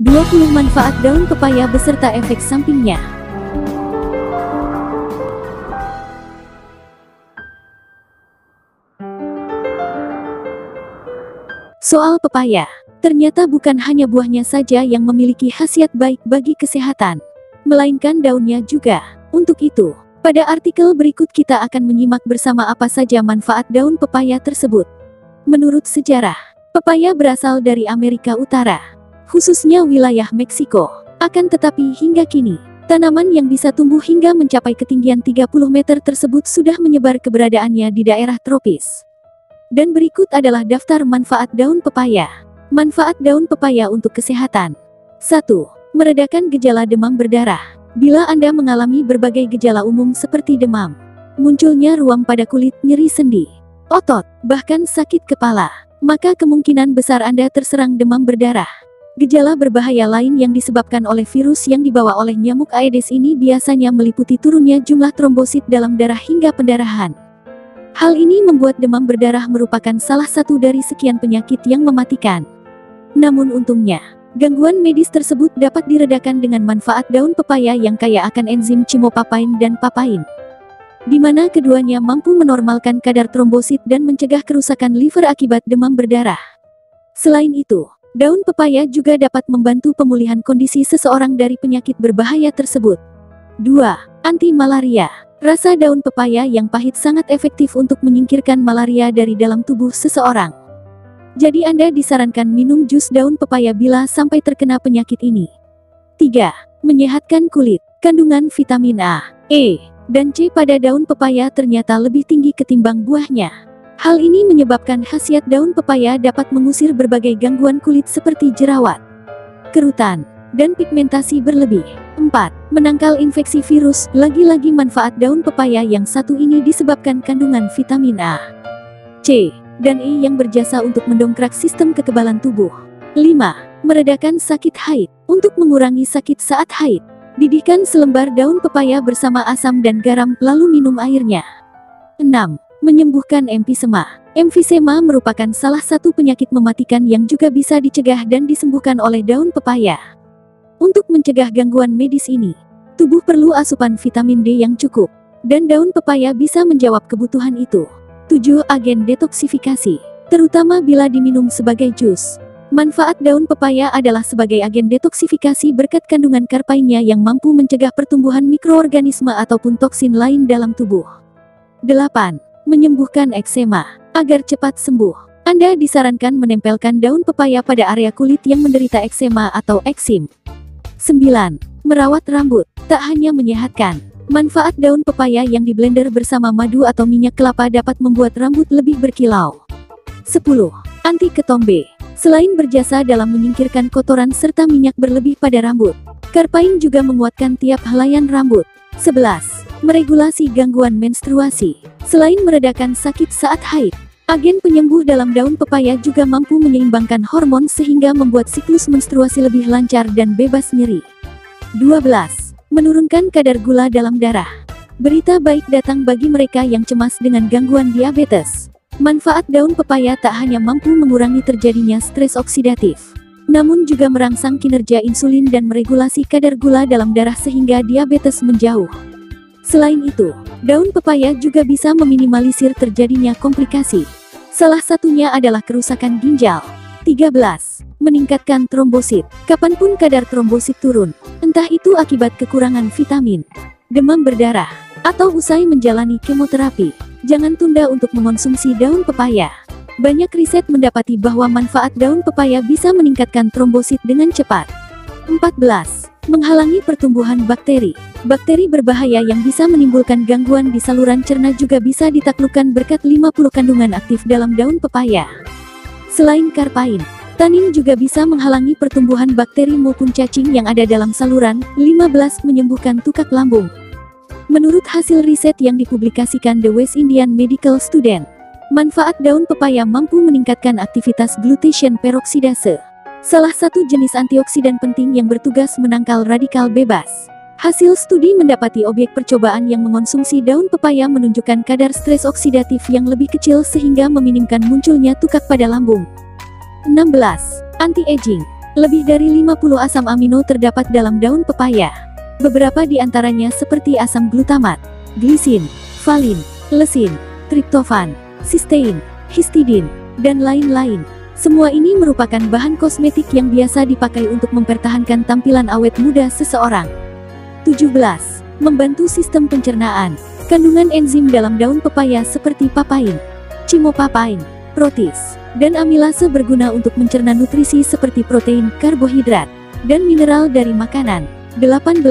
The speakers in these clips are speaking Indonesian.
20 manfaat daun pepaya beserta efek sampingnya. Soal pepaya, ternyata bukan hanya buahnya saja yang memiliki khasiat baik bagi kesehatan, melainkan daunnya juga. Untuk itu, pada artikel berikut kita akan menyimak bersama apa saja manfaat daun pepaya tersebut. Menurut sejarah, pepaya berasal dari Amerika Utara, khususnya wilayah Meksiko. Akan tetapi hingga kini, tanaman yang bisa tumbuh hingga mencapai ketinggian 30 meter tersebut sudah menyebar keberadaannya di daerah tropis. Dan berikut adalah daftar manfaat daun pepaya. Manfaat daun pepaya untuk kesehatan. 1. Meredakan gejala demam berdarah. Bila Anda mengalami berbagai gejala umum seperti demam, munculnya ruam pada kulit, nyeri sendi, otot, bahkan sakit kepala, maka kemungkinan besar Anda terserang demam berdarah. Gejala berbahaya lain yang disebabkan oleh virus yang dibawa oleh nyamuk Aedes ini biasanya meliputi turunnya jumlah trombosit dalam darah hingga pendarahan. Hal ini membuat demam berdarah merupakan salah satu dari sekian penyakit yang mematikan. Namun untungnya, gangguan medis tersebut dapat diredakan dengan manfaat daun pepaya yang kaya akan enzim chimopapain dan papain, di mana keduanya mampu menormalkan kadar trombosit dan mencegah kerusakan liver akibat demam berdarah. Selain itu, daun pepaya juga dapat membantu pemulihan kondisi seseorang dari penyakit berbahaya tersebut. 2. Anti malaria. Rasa daun pepaya yang pahit sangat efektif untuk menyingkirkan malaria dari dalam tubuh seseorang. Jadi Anda disarankan minum jus daun pepaya bila sampai terkena penyakit ini. 3. Menyehatkan kulit. Kandungan vitamin A, E, dan C pada daun pepaya ternyata lebih tinggi ketimbang buahnya. Hal ini menyebabkan khasiat daun pepaya dapat mengusir berbagai gangguan kulit seperti jerawat, kerutan, dan pigmentasi berlebih. 4. Menangkal infeksi virus. Lagi-lagi manfaat daun pepaya yang satu ini disebabkan kandungan vitamin A, C, dan E yang berjasa untuk mendongkrak sistem kekebalan tubuh. 5. Meredakan sakit haid. Untuk mengurangi sakit saat haid, didihkan selembar daun pepaya bersama asam dan garam lalu minum airnya. 6. Menyembuhkan emfisema. Emfisema merupakan salah satu penyakit mematikan yang juga bisa dicegah dan disembuhkan oleh daun pepaya. Untuk mencegah gangguan medis ini, tubuh perlu asupan vitamin D yang cukup, dan daun pepaya bisa menjawab kebutuhan itu. 7. Agen detoksifikasi. Terutama bila diminum sebagai jus. Manfaat daun pepaya adalah sebagai agen detoksifikasi berkat kandungan karpainnya yang mampu mencegah pertumbuhan mikroorganisme ataupun toksin lain dalam tubuh. 8. Menyembuhkan eksema. Agar cepat sembuh, Anda disarankan menempelkan daun pepaya pada area kulit yang menderita eksema atau eksim. 9. Merawat rambut. Tak hanya menyehatkan, manfaat daun pepaya yang diblender bersama madu atau minyak kelapa dapat membuat rambut lebih berkilau. 10. Anti ketombe. Selain berjasa dalam menyingkirkan kotoran serta minyak berlebih pada rambut, karpain juga menguatkan tiap helaian rambut. 11. Meregulasi gangguan menstruasi. Selain meredakan sakit saat haid, agen penyembuh dalam daun pepaya juga mampu menyeimbangkan hormon sehingga membuat siklus menstruasi lebih lancar dan bebas nyeri. 12. Menurunkan kadar gula dalam darah. Berita baik datang bagi mereka yang cemas dengan gangguan diabetes. Manfaat daun pepaya tak hanya mampu mengurangi terjadinya stres oksidatif, namun juga merangsang kinerja insulin dan meregulasi kadar gula dalam darah sehingga diabetes menjauh. Selain itu, daun pepaya juga bisa meminimalisir terjadinya komplikasi. Salah satunya adalah kerusakan ginjal. 13. Meningkatkan trombosit. Kapanpun kadar trombosit turun, entah itu akibat kekurangan vitamin, demam berdarah, atau usai menjalani kemoterapi, jangan tunda untuk mengonsumsi daun pepaya. Banyak riset mendapati bahwa manfaat daun pepaya bisa meningkatkan trombosit dengan cepat. 14. Menghalangi pertumbuhan bakteri. Bakteri berbahaya yang bisa menimbulkan gangguan di saluran cerna juga bisa ditaklukkan berkat 50 kandungan aktif dalam daun pepaya. Selain karpain, tanin juga bisa menghalangi pertumbuhan bakteri maupun cacing yang ada dalam saluran. 15. Menyembuhkan tukak lambung. Menurut hasil riset yang dipublikasikan The West Indian Medical Student, manfaat daun pepaya mampu meningkatkan aktivitas glutathione peroksidase, salah satu jenis antioksidan penting yang bertugas menangkal radikal bebas. Hasil studi mendapati objek percobaan yang mengonsumsi daun pepaya menunjukkan kadar stres oksidatif yang lebih kecil sehingga meminimkan munculnya tukak pada lambung. 16. Anti-aging. Lebih dari 50 asam amino terdapat dalam daun pepaya. Beberapa di antaranya seperti asam glutamat, glisin, valin, lesin, triptofan, sistein, histidin, dan lain-lain. Semua ini merupakan bahan kosmetik yang biasa dipakai untuk mempertahankan tampilan awet muda seseorang. 17. Membantu sistem pencernaan. Kandungan enzim dalam daun pepaya seperti papain, chimopapain, protis, dan amilase berguna untuk mencerna nutrisi seperti protein, karbohidrat, dan mineral dari makanan. 18.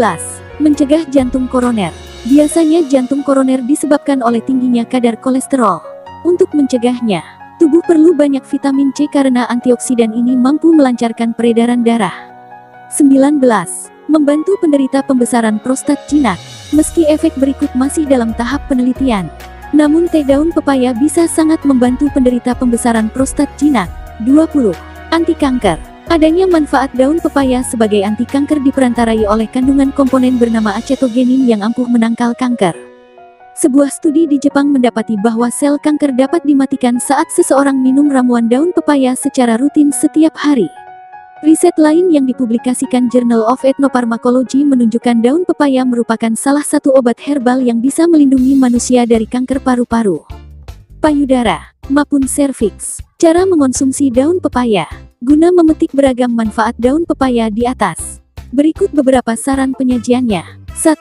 Mencegah jantung koroner. Biasanya jantung koroner disebabkan oleh tingginya kadar kolesterol. Untuk mencegahnya, tubuh perlu banyak vitamin C karena antioksidan ini mampu melancarkan peredaran darah. 19. Membantu penderita pembesaran prostat jinak. Meski efek berikut masih dalam tahap penelitian, namun teh daun pepaya bisa sangat membantu penderita pembesaran prostat jinak. 20. Anti kanker. Adanya manfaat daun pepaya sebagai anti kanker diperantarai oleh kandungan komponen bernama acetogenin yang ampuh menangkal kanker. Sebuah studi di Jepang mendapati bahwa sel kanker dapat dimatikan saat seseorang minum ramuan daun pepaya secara rutin setiap hari. Riset lain yang dipublikasikan Journal of Ethnopharmacology menunjukkan daun pepaya merupakan salah satu obat herbal yang bisa melindungi manusia dari kanker paru-paru, payudara, maupun serviks. Cara mengonsumsi daun pepaya. Guna memetik beragam manfaat daun pepaya di atas, berikut beberapa saran penyajiannya. 1.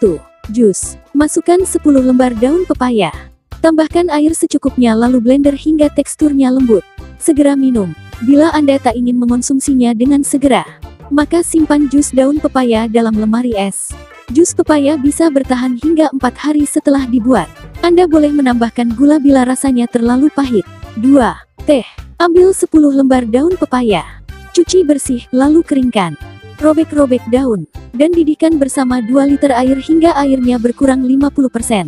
Jus. Masukkan 10 lembar daun pepaya. Tambahkan air secukupnya lalu blender hingga teksturnya lembut. Segera minum. Bila Anda tak ingin mengonsumsinya dengan segera, maka simpan jus daun pepaya dalam lemari es. Jus pepaya bisa bertahan hingga 4 hari setelah dibuat. Anda boleh menambahkan gula bila rasanya terlalu pahit. 2. Teh. Ambil 10 lembar daun pepaya. Cuci bersih, lalu keringkan. Robek-robek daun, dan didihkan bersama 2 liter air hingga airnya berkurang 50%.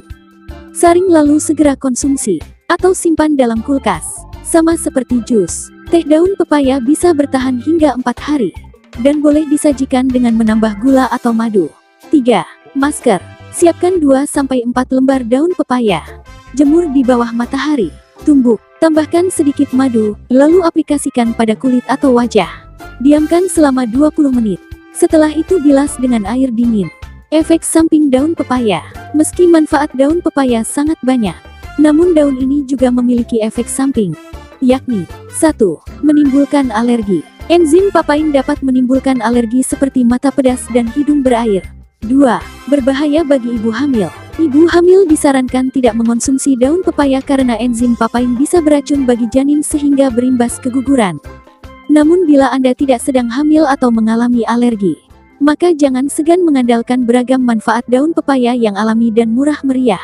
Saring lalu segera konsumsi, atau simpan dalam kulkas. Sama seperti jus, teh daun pepaya bisa bertahan hingga 4 hari, dan boleh disajikan dengan menambah gula atau madu. 3. Masker. Siapkan 2-4 lembar daun pepaya. Jemur di bawah matahari. Tumbuk. Tambahkan sedikit madu, lalu aplikasikan pada kulit atau wajah. Diamkan selama 20 menit. Setelah itu bilas dengan air dingin. Efek samping daun pepaya. Meski manfaat daun pepaya sangat banyak, namun daun ini juga memiliki efek samping, yakni 1. Menimbulkan alergi. Enzim papain dapat menimbulkan alergi seperti mata pedas dan hidung berair. 2. Berbahaya bagi ibu hamil. Ibu hamil disarankan tidak mengonsumsi daun pepaya karena enzim papain bisa beracun bagi janin sehingga berimbas keguguran. Namun bila Anda tidak sedang hamil atau mengalami alergi, maka jangan segan mengandalkan beragam manfaat daun pepaya yang alami dan murah meriah.